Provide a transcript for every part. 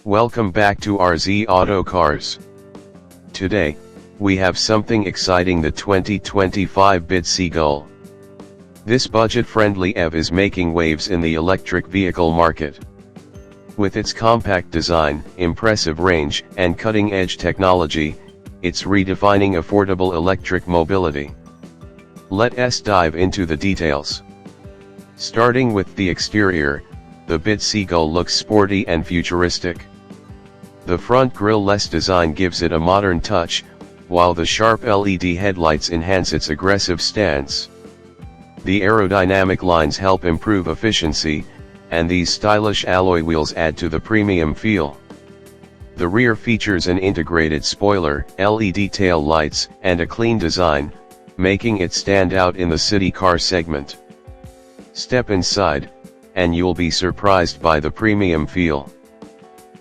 Welcome back to RZ Auto Cars. Today, we have something exciting, the 2025 BYD Seagull. This budget-friendly EV is making waves in the electric vehicle market. With its compact design, impressive range, and cutting-edge technology, it's redefining affordable electric mobility. Let's dive into the details. Starting with the exterior, the BYD Seagull looks sporty and futuristic. The front grille-less design gives it a modern touch, while the sharp LED headlights enhance its aggressive stance. The aerodynamic lines help improve efficiency, and these stylish alloy wheels add to the premium feel. The rear features an integrated spoiler, LED tail lights, and a clean design, making it stand out in the city car segment. Step inside, and you'll be surprised by the premium feel.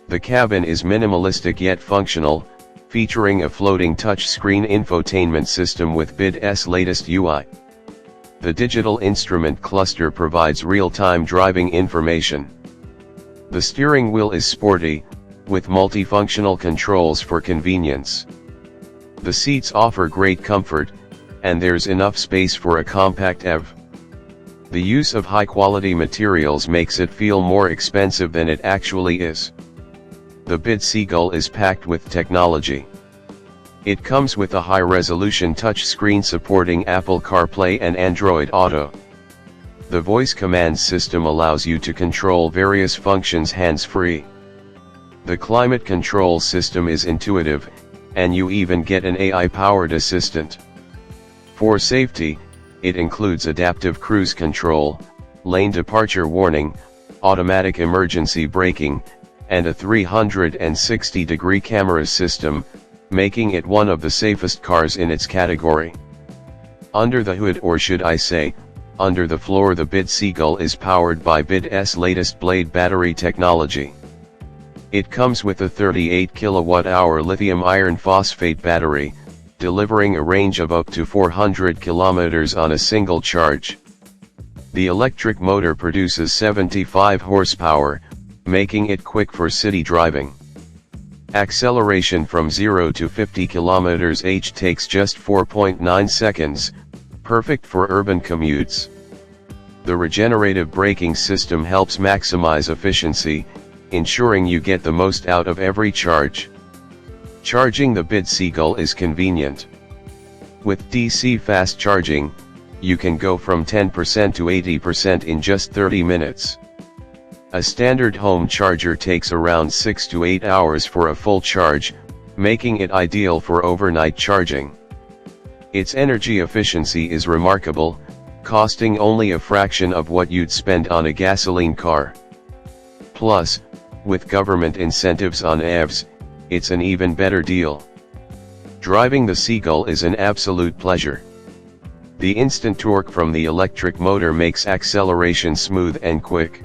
The cabin is minimalistic yet functional, featuring a floating touchscreen infotainment system with BYD's latest UI. The digital instrument cluster provides real-time driving information. The steering wheel is sporty, with multifunctional controls for convenience. The seats offer great comfort, and there's enough space for a compact EV. The use of high-quality materials makes it feel more expensive than it actually is. The BYD Seagull is packed with technology. It comes with a high-resolution touchscreen supporting Apple CarPlay and Android Auto. The voice command system allows you to control various functions hands-free. The climate control system is intuitive, and you even get an AI-powered assistant. For safety, it includes adaptive cruise control, lane departure warning, automatic emergency braking, and a 360-degree camera system, making it one of the safest cars in its category. Under the hood, or should I say, under the floor, the BYD Seagull is powered by BYD's latest Blade battery technology. It comes with a 38 kWh lithium iron phosphate battery, delivering a range of up to 400 km on a single charge. The electric motor produces 75 horsepower, making it quick for city driving. Acceleration from 0 to 50 km/h takes just 4.9 seconds, perfect for urban commutes. The regenerative braking system helps maximize efficiency, ensuring you get the most out of every charge. Charging the BYD Seagull is convenient. With DC fast charging, you can go from 10% to 80% in just 30 minutes. A standard home charger takes around 6 to 8 hours for a full charge, making it ideal for overnight charging. Its energy efficiency is remarkable, costing only a fraction of what you'd spend on a gasoline car. Plus, with government incentives on EVs, it's an even better deal. Driving the Seagull is an absolute pleasure. The instant torque from the electric motor makes acceleration smooth and quick.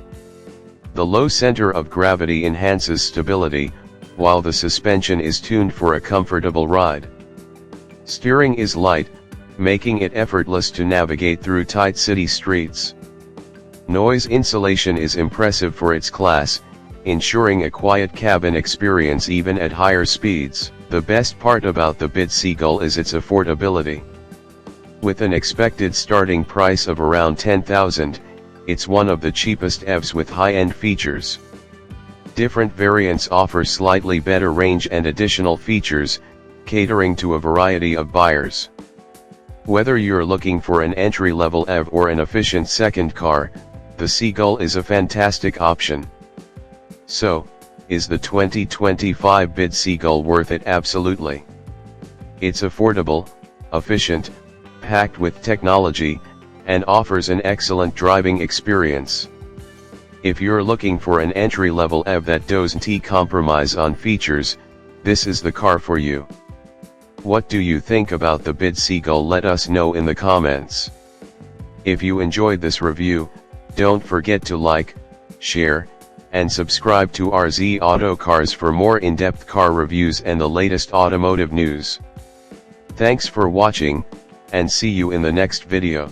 The low center of gravity enhances stability, while the suspension is tuned for a comfortable ride. Steering is light, making it effortless to navigate through tight city streets. Noise insulation is impressive for its class, ensuring a quiet cabin experience even at higher speeds. The best part about the BYD Seagull is its affordability. With an expected starting price of around $10,000, it's one of the cheapest EVs with high-end features. Different variants offer slightly better range and additional features, catering to a variety of buyers. Whether you're looking for an entry-level EV or an efficient second car, the Seagull is a fantastic option. So, is the 2025 BYD Seagull worth it? Absolutely. It's affordable, efficient, packed with technology, and offers an excellent driving experience. If you're looking for an entry-level EV that doesn't compromise on features, this is the car for you. What do you think about the BYD Seagull? Let us know in the comments. If you enjoyed this review, don't forget to like, share, and subscribe to RZ Auto Cars for more in-depth car reviews and the latest automotive news. Thanks for watching, and see you in the next video.